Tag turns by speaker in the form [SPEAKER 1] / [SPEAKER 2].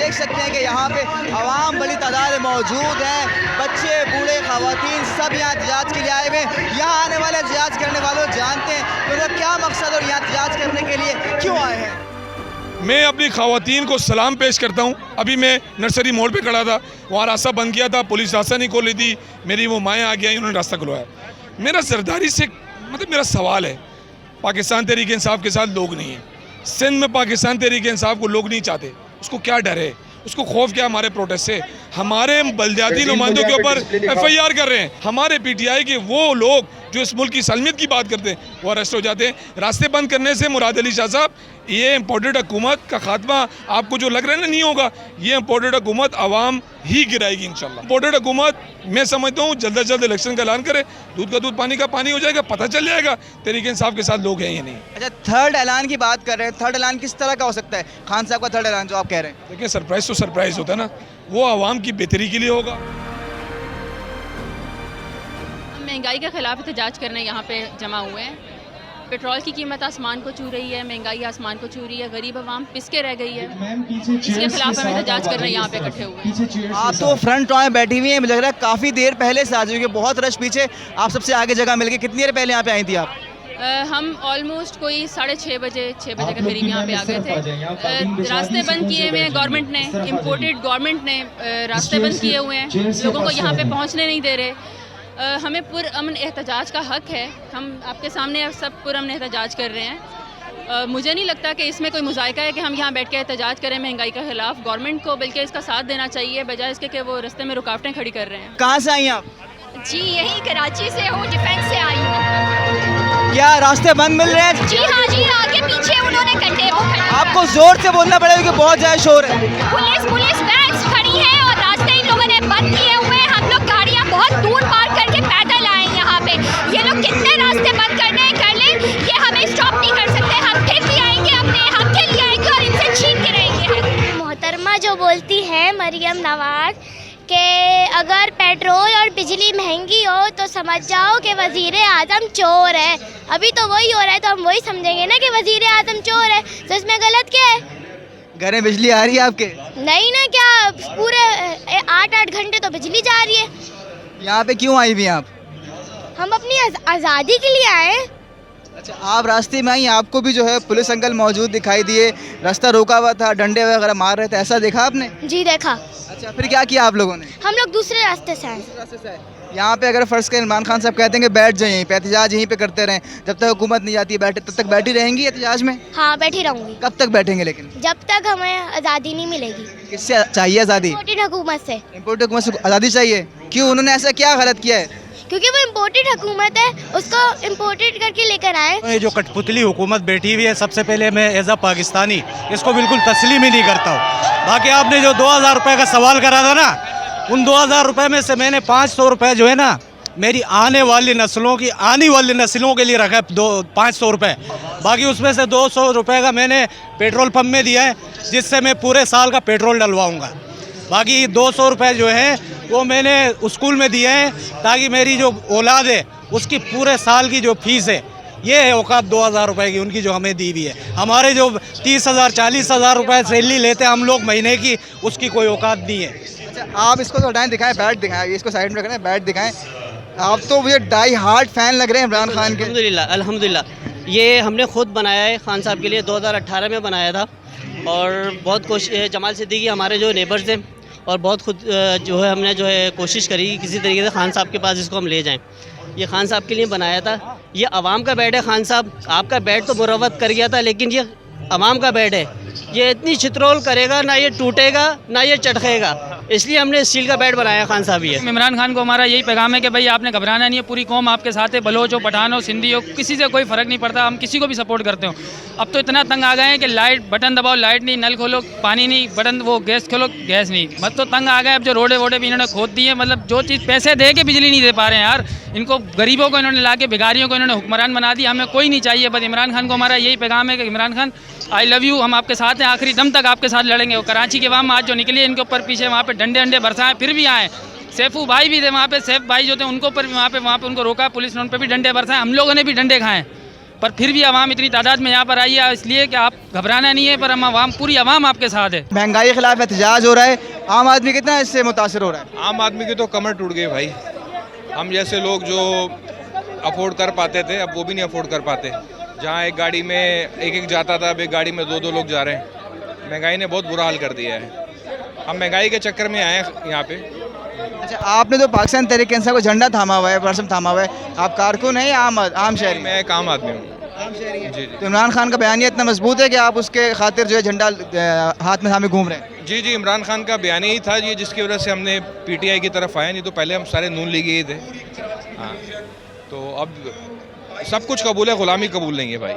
[SPEAKER 1] देख सकते हैं कि यहाँ पे आवाम बड़ी तादाद में मौजूद है, बच्चे बूढ़े ख़वातीन सब यहाँ एहतजाज के लिए आए हुए हैं। यहाँ आने वाले एहतजाज करने वालों जानते हैं कि उनका क्या मकसद और यहाँ एहतजाज करने के लिए क्यों आए हैं।
[SPEAKER 2] मैं अपनी ख़वातीन को सलाम पेश करता हूँ। अभी मैं नर्सरी मोड़ पे खड़ा था, वहाँ रास्ता बंद किया था, पुलिस रास्ता नहीं खोली थी, मेरी वो माएँ आ गई, उन्होंने रास्ता खुलवाया। मेरा सरदारी से मेरा सवाल है, पाकिस्तान तहरीक इंसाफ के साथ लोग नहीं हैं, सिंध में पाकिस्तान तहरीक इंसाफ को लोग नहीं चाहते, उसको क्या डर है, उसको खौफ क्या हमारे प्रोटेस्ट से? हमारे बलदियाती नुमाइंदों के ऊपर FIR कर रहे हैं, हमारे PTI के वो लोग जो इस मुल्क की सलमियत की बात करते हैं वो अरेस्ट हो जाते हैं। रास्ते बंद करने से मुराद अली शाह साहब, ये इम्पोर्टेड हुकूमत का खात्मा आपको जो लग रहा है ना नहीं होगा, ये इम्पोर्टेड हुकूमत आवाम ही गिराएगी इंशाल्लाह। इम्पोर्टेड हुकूमत मैं समझता हूँ जल्द से जल्द इलेक्शन का ऐलान करे, दूध का दूध पानी का पानी हो जाएगा, पता चल जाएगा तहरीक इंसाफ के साथ लोग हैं या नहीं।
[SPEAKER 1] अच्छा, थर्ड ऐलान की बात कर रहे हैं, थर्ड ऐलान किस तरह का हो सकता है? खान साहब का थर्ड ऐलान जो आप कह रहे हैं,
[SPEAKER 2] देखिए सरप्राइज तो सरप्राइज होता है ना, वो आवाम की बेहतरी के लिए होगा।
[SPEAKER 3] महंगाई के खिलाफ एहतजाज करने यहाँ पे जमा हुए हैं। पेट्रोल की कीमत आसमान को छू रही है, महंगाई आसमान को छू रही है, गरीब आवाम पिसके रह गई है, इसके खिलाफ हम एहतजाज करने यहाँ पे इकट्ठे हुए हैं।
[SPEAKER 1] आप तो फ्रंट रो में बैठी हुई हैं, मुझे लग रहा है काफ़ी देर पहले से आ जाएगी, बहुत रश पीछे, आप सबसे आगे जगह मिल गई। कितनी देर पहले यहाँ पे आई थी आप?
[SPEAKER 3] हम ऑलमोस्ट कोई 6:30 बजे के करीब यहाँ पे आ गए थे। रास्ते बंद किए हुए हैं गवर्नमेंट ने, इम्पोर्टेड गवर्नमेंट ने रास्ते बंद किए हुए हैं, लोगों को यहाँ पे पहुँचने नहीं दे रहे। हमें पुरअमन एहतजाज का हक है, हम आपके सामने सब पुरअमन एहतजाज कर रहे हैं। मुझे नहीं लगता कि इसमें कोई मुज़ायका है कि हम यहाँ बैठ के एहतजाज करें महंगाई के खिलाफ। गवर्नमेंट को बल्कि इसका साथ देना चाहिए, बजाय इसके कि वो रास्ते में रुकावटें खड़ी कर रहे हैं।
[SPEAKER 1] कहाँ से आई आप?
[SPEAKER 4] जी यही कराची से हूँ, डिफेंस से आई हूँ।
[SPEAKER 1] क्या रास्ते बंद मिल रहे हैं?
[SPEAKER 4] जी हाँ जी, आगे पीछे उन्होंने कटे वो खड़े।
[SPEAKER 1] आपको जोर से बोलना पड़ेगा कि बहुत ज़्यादा शोर है।
[SPEAKER 4] पुलिस वैन्स खड़ी है और रास्ते इन लोगों ने बंद किए हुए हैं। हम लोग गाड़ियाँ बहुत दूर पार करके पैदल आए यहाँ पे। ये लोग कितने रास्ते बंद करने हैं कर लें, ये हमें स्टॉप नहीं कर सकते। हम फिर भी आएंगे, अपने हक के लिए आएंगे और इनसे छीन के रहेंगे।
[SPEAKER 5] मोहतरमा जो बोलती है मरियम नवाज कि अगर पेट्रोल और बिजली महंगी हो तो समझ जाओ कि वज़ीर आज़म चोर है। अभी तो वही हो रहा है, तो हम वही समझेंगे ना कि वज़ीर आज़म चोर है, तो इसमें गलत क्या है?
[SPEAKER 1] घर में बिजली आ रही है आपके?
[SPEAKER 5] नहीं ना, क्या पूरे 8-8 घंटे तो बिजली जा रही है।
[SPEAKER 1] यहाँ पे क्यों आई हुई हैं आप?
[SPEAKER 5] हम अपनी आज़ादी के लिए आए।
[SPEAKER 1] अच्छा, आप रास्ते में आई, आपको भी जो है पुलिस अंकल मौजूद दिखाई दिए, रास्ता रोका हुआ था, डंडे वगैरह मार रहे थे, ऐसा देखा आपने?
[SPEAKER 5] जी देखा।
[SPEAKER 1] अच्छा, फिर क्या किया आप लोगों ने?
[SPEAKER 5] हम लोग दूसरे रास्ते से आए।
[SPEAKER 1] यहाँ पे अगर फर्ज करें इमरान खान साहब कहते हैं कि बैठ जाए यहीं पे, एहतजाज यहीं पे करते रहें, जब तक हुकूमत नहीं जाती बैठे, तब तक बैठी रहेंगी एहतजाज में?
[SPEAKER 5] हाँ बैठी रहूँगी।
[SPEAKER 1] कब तक बैठेंगे लेकिन?
[SPEAKER 5] जब तक हमें आज़ादी नहीं मिलेगी।
[SPEAKER 1] किससे चाहिए आज़ादी?
[SPEAKER 5] इम्पोर्टेड हुकूमत से।
[SPEAKER 1] इम्पोर्टेड हुकूमत से आज़ादी चाहिए? क्यों, उन्होंने ऐसा क्या गलत किया है?
[SPEAKER 5] क्योंकि वो इम्पोर्टेड हुकूमत है, उसको इम्पोर्टेड करके लेकर आए।
[SPEAKER 6] ये जो कठपुतली हुकूमत बैठी हुई है, सबसे पहले मैं एज अ पाकिस्तानी इसको बिल्कुल तस्लीम ही नहीं करता हूँ। बाकी आपने जो 2000 रुपये का सवाल करा था ना, उन 2000 रुपये में से मैंने 500 रुपये जो है ना मेरी आने वाली नस्लों के लिए रखा है, 500 रुपये। बाकी उसमें से 200 रुपये का मैंने पेट्रोल पंप में दिया है, जिससे मैं पूरे साल का पेट्रोल डलवाऊँगा। बाकी 200 रुपये जो है वो मैंने स्कूल में दिए हैं, ताकि मेरी जो औलाद है उसकी पूरे साल की जो फीस है, ये है औकात 2000 रुपये की उनकी जो हमें दी हुई है। हमारे जो 30,000 40,000 रुपये सैलरी लेते हैं हम लोग महीने की, उसकी कोई औकात नहीं है।
[SPEAKER 1] अच्छा, आप इसको तो हटाएं, दिखाएं, बैट दिखाएं, इसको साइड में रखें, बैट दिखाएं। आप तो मुझे डाई हार्ड फैन लग रहे हैं इमरान खान के।
[SPEAKER 7] अल्हम्दुलिल्लाह ये हमने खुद बनाया है, खान साहब के लिए 2018 में बनाया था, और बहुत कोशिश, जमाल सिद्दीकी हमारे जो नेबर्स थे, और बहुत खुद जो है हमने जो है कोशिश करी कि किसी तरीके से खान साहब के पास इसको हम ले जाएं। ये खान साहब के लिए बनाया था, ये आवाम का बेड है। खान साहब आपका बेड तो मुरव्वत कर गया था, लेकिन ये आवाम का बेड है, ये इतनी चित्रोल करेगा ना, ये टूटेगा ना ये चटकेगा, इसलिए हमने स्टील का बेड बनाया खान साहब। ये
[SPEAKER 8] इमरान खान को हमारा यही पैगाम है कि भाई आपने घबराना नहीं है, पूरी कौम आपके साथ है, बलोच हो, पठान हो, सिंधी हो, किसी से कोई फ़र्क नहीं पड़ता, हम किसी को भी सपोर्ट करते हो। अब तो इतना तंग आ गए हैं कि लाइट बटन दबाओ लाइट नहीं, नल खोलो पानी नहीं, बटन वो गैस खोलो गैस नहीं, बस तो तंग आ गए। अब जो रोडे वोडे भी इन्होंने खोद दी है, मतलब जो चीज़ पैसे दे के बिजली नहीं दे पा रहे हैं यार, इनको गरीबों को इन्होंने ला के भिखारियों को इन्होंने हुक्मरान बना दिया। हमें कोई नहीं चाहिए, बस इमरान खान को हमारा यही पैगाम है कि Imran Khan I love you, हम आपके साथ हैं, आखिरी दम तक आपके साथ लड़ेंगे। वो कराची के वाम आज जो निकली इनके ऊपर पीछे वहाँ पे डंडे अंडे बरसाए फिर भी आए, सैफू भाई भी थे वहाँ पे, सैफ भाई जो थे उनको पर वहाँ पे उनको रोका पुलिस ने, उन पर भी डंडे बरसाए, हम लोगों ने भी डंडे खाए। पर फिर भी आवाम इतनी तादाद में यहाँ पर आई है, इसलिए कि आप घबराना नहीं है, पर हम आवाम, पूरी आवाम आपके साथ है।
[SPEAKER 1] महंगाई के खिलाफ एहतजाज हो रहा है, आम आदमी कितना इससे मुतासर हो रहा है?
[SPEAKER 9] आम आदमी की तो कमर टूट गई भाई। हम जैसे लोग जो अफोर्ड कर पाते थे अब वो भी नहीं अफोर्ड कर पाते। जहाँ एक गाड़ी में एक जाता था, अब एक गाड़ी में दो लोग जा रहे हैं। महंगाई ने बहुत बुरा हाल कर दिया है। हम महंगाई के चक्कर में आए हैं यहाँ पे।
[SPEAKER 1] अच्छा, आपने तो पाकिस्तान तहरीक इंसाफ को झंडा थामा हुआ है, परचम थामा हुआ है, आप कारकुन हैं या आम शहरी?
[SPEAKER 9] मैं एक आम आदमी हूँ।
[SPEAKER 1] आम शहरी हैं।
[SPEAKER 9] जी
[SPEAKER 1] तो इमरान खान का बयानिया इतना मजबूत है कि आप उसके खातिर जो है झंडा हाथ में थामे घूम रहे हैं?
[SPEAKER 9] जी जी, इमरान खान का बयान ही था ये, जिसकी वजह से हमने पीटीआई की तरफ आए, नहीं तो पहले हम सारे नून लीगी ही थे। हाँ, तो अब सब कुछ कबूल है, गुलामी कबूल नहीं है भाई।